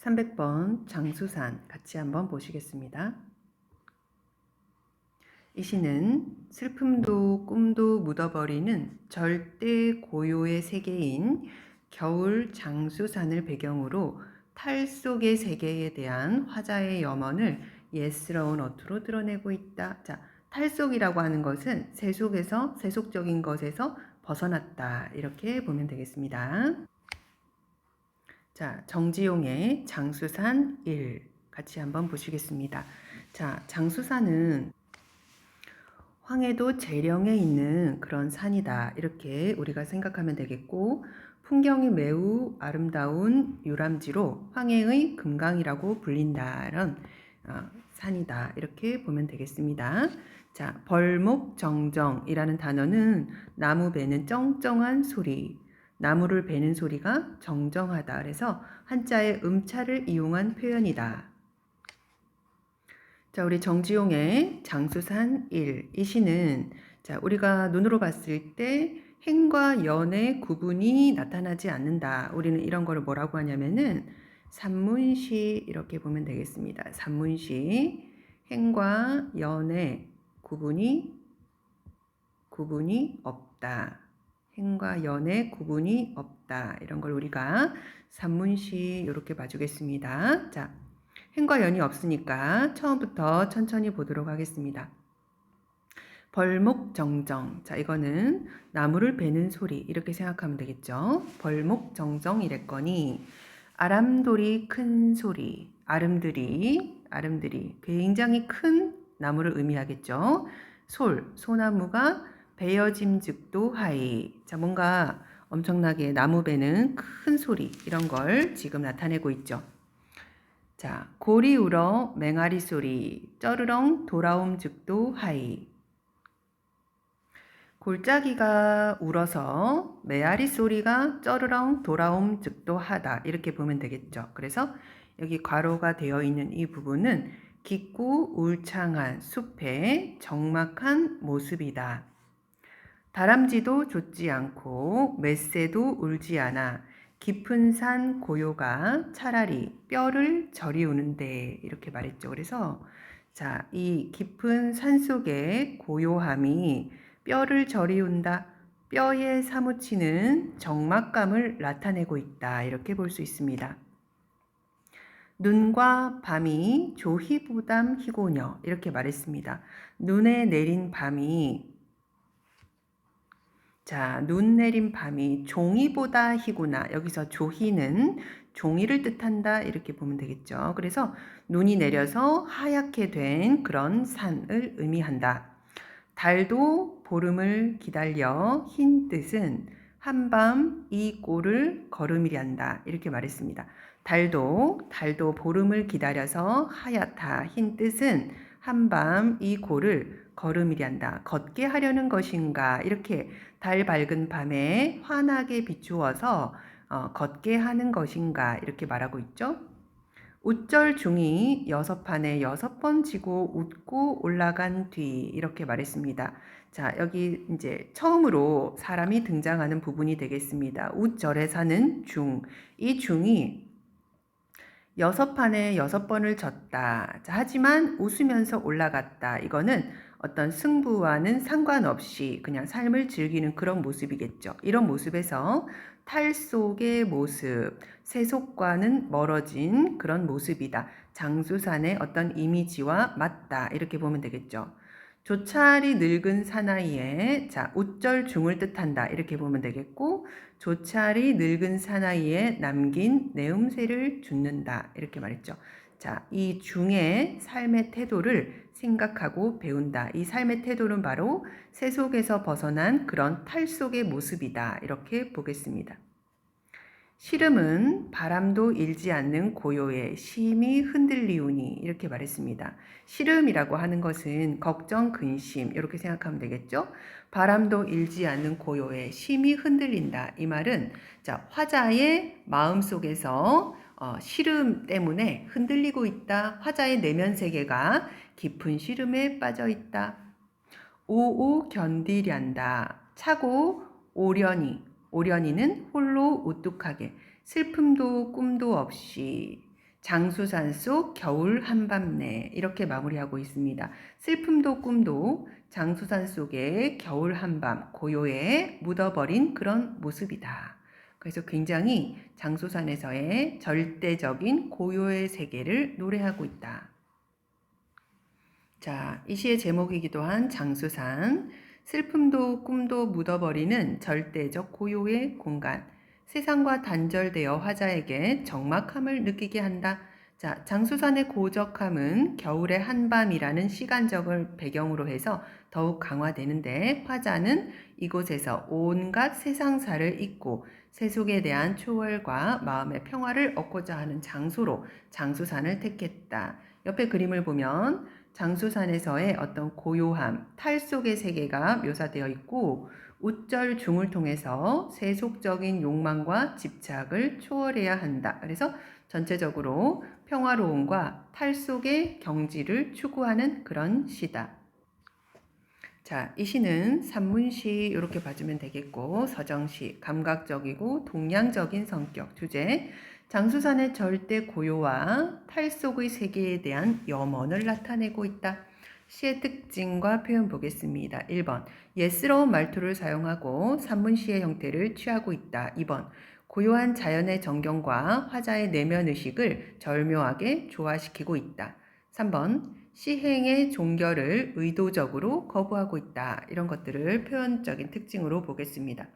300번 장수산 같이 한번 보시겠습니다. 이 시는 슬픔도 꿈도 묻어버리는 절대 고요의 세계인 겨울 장수산을 배경으로 탈 속의 세계에 대한 화자의 염원을 예스러운 어투로 드러내고 있다. 자, 탈속이라고 하는 것은 세속적인 것에서 벗어났다. 이렇게 보면 되겠습니다. 자, 정지용의 장수산 1 같이 한번 보시겠습니다. 자, 장수산은 황해도 재령에 있는 그런 산이다. 이렇게 우리가 생각하면 되겠고, 풍경이 매우 아름다운 유람지로 황해의 금강이라고 불린다. 이런 산이다. 이렇게 보면 되겠습니다. 자, 벌목정정이라는 단어는 나무 베는 쩡쩡한 소리, 나무를 베는 소리가 정정하다. 그래서 한자의 음차를 이용한 표현이다. 자, 우리 정지용의 장수산 1. 이 시는 자, 우리가 눈으로 봤을 때 행과 연의 구분이 나타나지 않는다. 우리는 이런 거를 뭐라고 하냐면은 산문시 이렇게 보면 되겠습니다. 산문시 행과 연의 구분이 없다. 행과 연의 구분이 없다. 이런 걸 우리가 산문시 이렇게 봐주겠습니다. 자, 행과 연이 없으니까 처음부터 천천히 보도록 하겠습니다. 벌목정정. 자, 이거는 나무를 베는 소리 이렇게 생각하면 되겠죠. 벌목정정 이랬거니 아람돌이 큰 소리. 아름들이 굉장히 큰 나무를 의미하겠죠. 소나무가 베어짐즉도 하이. 자, 뭔가 엄청나게 나무 베는 큰 소리 이런 걸 지금 나타내고 있죠. 자, 고리 울어 맹아리 소리 쩌르렁 돌아옴즉도 하이. 골짜기가 울어서 메아리 소리가 쩌르렁 돌아옴즉도 하다. 이렇게 보면 되겠죠. 그래서 여기 괄호가 되어 있는 이 부분은 깊고 울창한 숲의 적막한 모습이다. 다람쥐도 좇지 않고 맷새도 울지 않아 깊은 산 고요가 차라리 뼈를 저리우는데 이렇게 말했죠. 그래서 자, 이 깊은 산 속의 고요함이 뼈를 저리운다. 뼈에 사무치는 적막감을 나타내고 있다. 이렇게 볼 수 있습니다. 눈과 밤이 조희부담 희고녀 이렇게 말했습니다. 눈에 내린 밤이 자, 눈 내린 밤이 종이보다 희구나. 여기서 조희는 종이를 뜻한다. 이렇게 보면 되겠죠. 그래서 눈이 내려서 하얗게 된 그런 산을 의미한다. 달도 보름을 기다려 흰 뜻은 한밤 이 꼴을 걸음이란다. 이렇게 말했습니다. 달도 보름을 기다려서 하얗다. 흰 뜻은 한밤 이 꼴을 걸음이란다. 걷게 하려는 것인가. 이렇게 달 밝은 밤에 환하게 비추어서 걷게 하는 것인가. 이렇게 말하고 있죠. 웃절 중이 6판에 6번 지고 웃고 올라간 뒤 이렇게 말했습니다. 자, 여기 이제 처음으로 사람이 등장하는 부분이 되겠습니다. 웃절에 사는 중. 이 중이 6판에 6번을 졌다. 자, 하지만 웃으면서 올라갔다. 이거는 어떤 승부와는 상관없이 그냥 삶을 즐기는 그런 모습이겠죠. 이런 모습에서 탈 속의 모습, 세속과는 멀어진 그런 모습이다. 장수산의 어떤 이미지와 맞다. 이렇게 보면 되겠죠. 조차리 늙은 사나이에 자, 웃절 중을 뜻한다. 이렇게 보면 되겠고 조차리 늙은 사나이에 남긴 내음새를 줍는다. 이렇게 말했죠. 자, 이 중의 삶의 태도를 생각하고 배운다. 이 삶의 태도는 바로 세속에서 벗어난 그런 탈 속의 모습이다. 이렇게 보겠습니다. 시름은 바람도 일지 않는 고요에 심히 흔들리우니 이렇게 말했습니다. 시름이라고 하는 것은 걱정, 근심 이렇게 생각하면 되겠죠. 바람도 일지 않는 고요에 심히 흔들린다. 이 말은 자, 화자의 마음속에서 시름 때문에 흔들리고 있다. 화자의 내면 세계가 깊은 시름에 빠져 있다. 오오 견디련다. 차고 오려니는 홀로 우뚝하게 슬픔도 꿈도 없이 장수산 속 겨울 한밤내 이렇게 마무리하고 있습니다. 슬픔도 꿈도 장수산 속의 겨울 한밤 고요에 묻어버린 그런 모습이다. 그래서 굉장히 장수산에서의 절대적인 고요의 세계를 노래하고 있다. 자, 이 시의 제목이기도 한 장수산. 슬픔도 꿈도 묻어버리는 절대적 고요의 공간. 세상과 단절되어 화자에게 적막함을 느끼게 한다. 자, 장수산의 고적함은 겨울의 한밤이라는 시간적을 배경으로 해서 더욱 강화되는데 화자는 이곳에서 온갖 세상사를 잊고 세속에 대한 초월과 마음의 평화를 얻고자 하는 장소로 장수산을 택했다. 옆에 그림을 보면 장수산에서의 어떤 고요함, 탈 속의 세계가 묘사되어 있고 우절중을 통해서 세속적인 욕망과 집착을 초월해야 한다. 그래서 전체적으로 평화로움과 탈 속의 경지를 추구하는 그런 시다. 자, 이 시는 산문시 이렇게 봐주면 되겠고 서정시, 감각적이고 동양적인 성격, 주제, 장수산의 절대 고요와 탈 속의 세계에 대한 염원을 나타내고 있다. 시의 특징과 표현 보겠습니다. 1번, 예스러운 말투를 사용하고 산문시의 형태를 취하고 있다. 2번, 고요한 자연의 정경과 화자의 내면의식을 절묘하게 조화시키고 있다. 3번, 시행의 종결을 의도적으로 거부하고 있다. 이런 것들을 표현적인 특징으로 보겠습니다.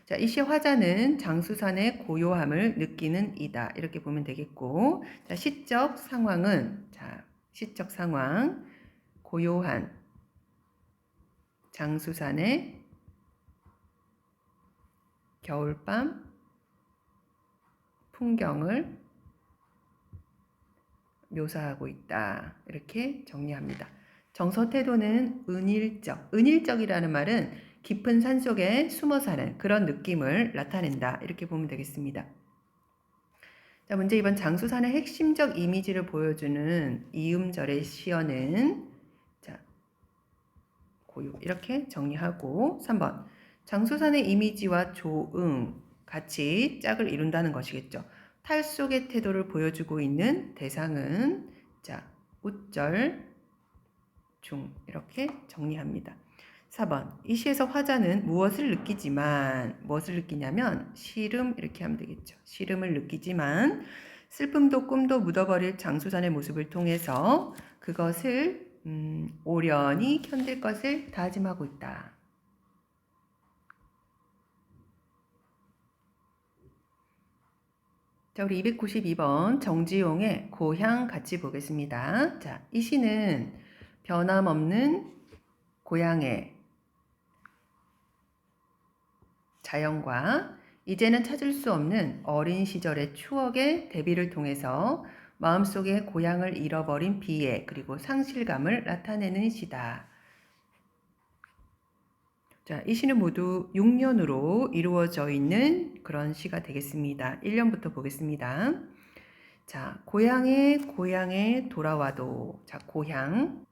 자, 이 시의 화자는 장수산의 고요함을 느끼는 이다. 이렇게 보면 되겠고, 자, 시적 상황은, 자, 시적 상황, 고요한 장수산의 겨울밤 풍경을 묘사하고 있다. 이렇게 정리합니다. 정서 태도는 은일적. 은일적이라는 말은 깊은 산 속에 숨어 사는 그런 느낌을 나타낸다. 이렇게 보면 되겠습니다. 자, 문제 2번 장수산의 핵심적 이미지를 보여주는 이음절의 시어는 자, 고요 이렇게 정리하고 3번 장수산의 이미지와 조응 같이 짝을 이룬다는 것이겠죠. 탈 속의 태도를 보여주고 있는 대상은 자, 우절, 중 이렇게 정리합니다. 4번 이 시에서 화자는 무엇을 느끼지만 무엇을 느끼냐면 시름 이렇게 하면 되겠죠. 시름을 느끼지만 슬픔도 꿈도 묻어버릴 장수산의 모습을 통해서 그것을 오련히 견딜 것을 다짐하고 있다. 자, 우리 292번 정지용의 고향 같이 보겠습니다. 자, 이 시는 변함없는 고향의 자연과 이제는 찾을 수 없는 어린 시절의 추억의 대비를 통해서 마음속에 고향을 잃어버린 비애 그리고 상실감을 나타내는 시다. 자, 이 시는 모두 6년으로 이루어져 있는 그런 시가 되겠습니다. 1년부터 보겠습니다. 자, 고향에 돌아와도. 자, 고향.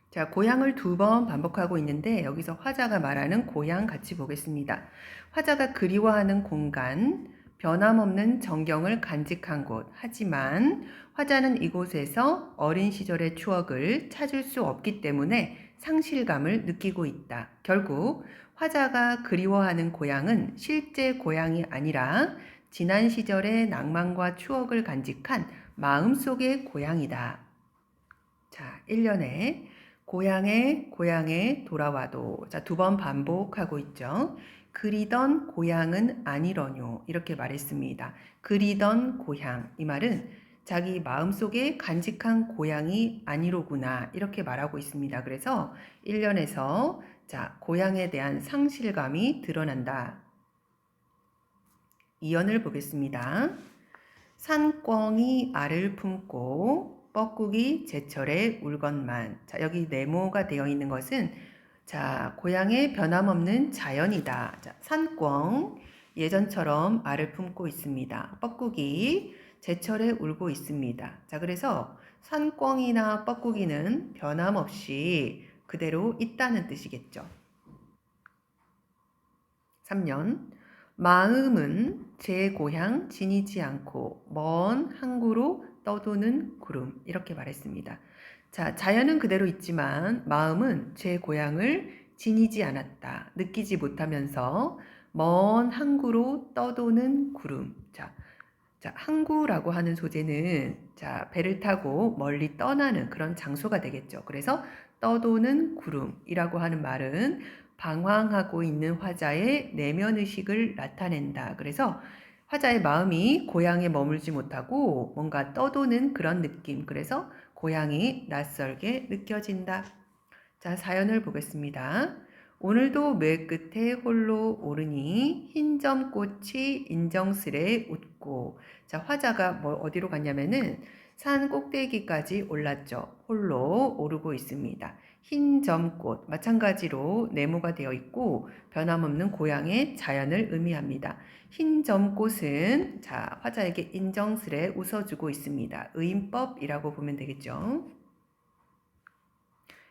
자, 고향을 2번 반복하고 있는데 여기서 화자가 말하는 고향 같이 보겠습니다. 화자가 그리워하는 공간, 변함없는 정경을 간직한 곳. 하지만 화자는 이곳에서 어린 시절의 추억을 찾을 수 없기 때문에 상실감을 느끼고 있다. 결국 화자가 그리워하는 고향은 실제 고향이 아니라 지난 시절의 낭만과 추억을 간직한 마음속의 고향이다. 자, 1년에 고향에 돌아와도. 자, 2번 반복하고 있죠. 그리던 고향은 아니러뇨. 이렇게 말했습니다. 그리던 고향. 이 말은 자기 마음속에 간직한 고향이 아니로구나. 이렇게 말하고 있습니다. 그래서 1년에서 자, 고향에 대한 상실감이 드러난다. 2연을 보겠습니다. 산꿩이 알을 품고 뻐꾸기 제철에 울건만. 자, 여기 네모가 되어 있는 것은 자, 고향의 변함없는 자연이다. 자, 산꿩 예전처럼 알을 품고 있습니다. 뻐꾸기 제철에 울고 있습니다. 자, 그래서 산꿩이나 뻐꾸기는 변함없이 그대로 있다는 뜻이겠죠. 3년 마음은 제 고향 지니지 않고 먼 항구로 떠도는 구름 이렇게 말했습니다. 자, 자연은 그대로 있지만 마음은 제 고향을 지니지 않았다. 느끼지 못하면서 먼 항구로 떠도는 구름. 자, 항구라고 하는 소재는 자, 배를 타고 멀리 떠나는 그런 장소가 되겠죠. 그래서 떠도는 구름이라고 하는 말은 방황하고 있는 화자의 내면 의식을 나타낸다. 그래서 화자의 마음이 고향에 머물지 못하고 뭔가 떠도는 그런 느낌. 그래서 고향이 낯설게 느껴진다. 자, 사연을 보겠습니다. 오늘도 매 끝에 홀로 오르니 흰점꽃이 인정스레 웃고. 자, 화자가 어디로 갔냐면은 산 꼭대기까지 올랐죠. 홀로 오르고 있습니다. 흰점꽃 마찬가지로 네모가 되어 있고 변함없는 고향의 자연을 의미합니다. 흰점꽃은 자, 화자에게 인정스레 웃어주고 있습니다. 의인법이라고 보면 되겠죠.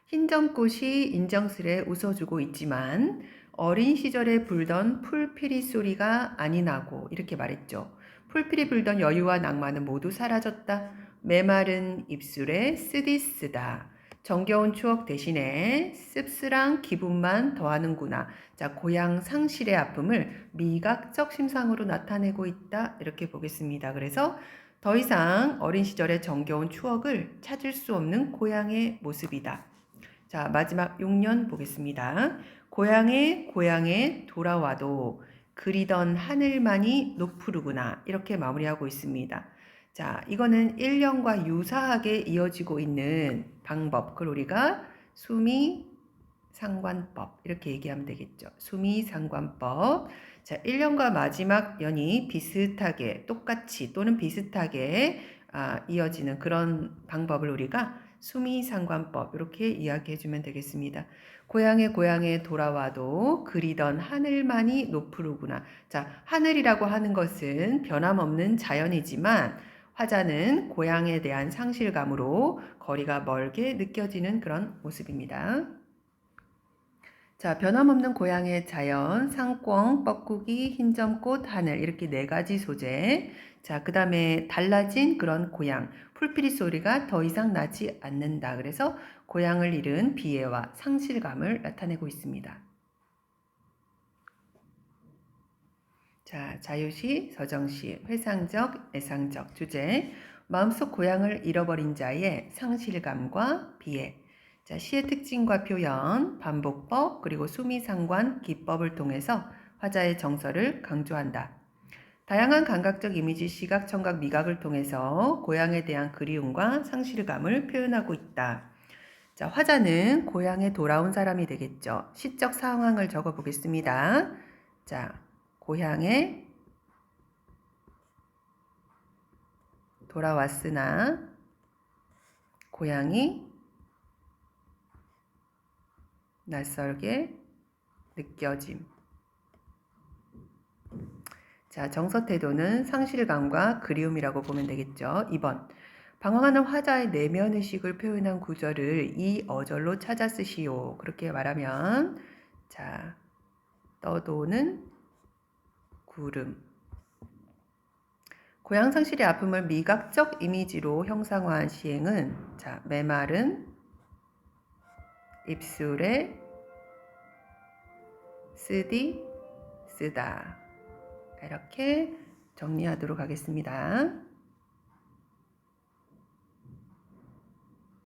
흰점꽃이 인정스레 웃어주고 있지만 어린 시절에 불던 풀피리 소리가 아니 나고 이렇게 말했죠. 풀피리 불던 여유와 낭만은 모두 사라졌다. 메마른 입술에 쓰디쓰다. 정겨운 추억 대신에 씁쓸한 기분만 더하는구나. 자, 고향 상실의 아픔을 미각적 심상으로 나타내고 있다. 이렇게 보겠습니다. 그래서 더 이상 어린 시절의 정겨운 추억을 찾을 수 없는 고향의 모습이다. 자, 마지막 6년 보겠습니다. 고향에 돌아와도 그리던 하늘만이 높으르구나. 이렇게 마무리하고 있습니다. 자, 이거는 1년과 유사하게 이어지고 있는 방법. 그걸 우리가 수미상관법. 이렇게 얘기하면 되겠죠. 수미상관법. 자, 1년과 마지막 연이 비슷하게, 똑같이 또는 비슷하게 이어지는 그런 방법을 우리가 수미상관법 이렇게 이야기해 주면 되겠습니다. 고향에 돌아와도 그리던 하늘만이 높으르구나. 자, 하늘이라고 하는 것은 변함없는 자연이지만 화자는 고향에 대한 상실감으로 거리가 멀게 느껴지는 그런 모습입니다. 자, 변함없는 고향의 자연, 상권, 뻐꾸기, 흰점꽃, 하늘 이렇게 4가지 소재. 자, 그 다음에 달라진 그런 고향, 풀피리 소리가 더 이상 나지 않는다. 그래서 고향을 잃은 비애와 상실감을 나타내고 있습니다. 자, 자유시, 서정시, 회상적, 애상적 주제. 마음속 고향을 잃어버린 자의 상실감과 비애. 자, 시의 특징과 표현, 반복법, 그리고 수미상관, 기법을 통해서 화자의 정서를 강조한다. 다양한 감각적 이미지, 시각, 청각, 미각을 통해서 고향에 대한 그리움과 상실감을 표현하고 있다. 자, 화자는 고향에 돌아온 사람이 되겠죠. 시적 상황을 적어 보겠습니다. 자, 고향에 돌아왔으나 고향이 낯설게 느껴짐. 자, 정서 태도는 상실감과 그리움이라고 보면 되겠죠. 2번. 방황하는 화자의 내면 의식을 표현한 구절을 이 어절로 찾아 쓰시오. 그렇게 말하면 자, 떠도는 구름. 고향 상실의 아픔을 미각적 이미지로 형상화한 시행은 자, 메마른 입술에 쓰다 이렇게 정리하도록 하겠습니다.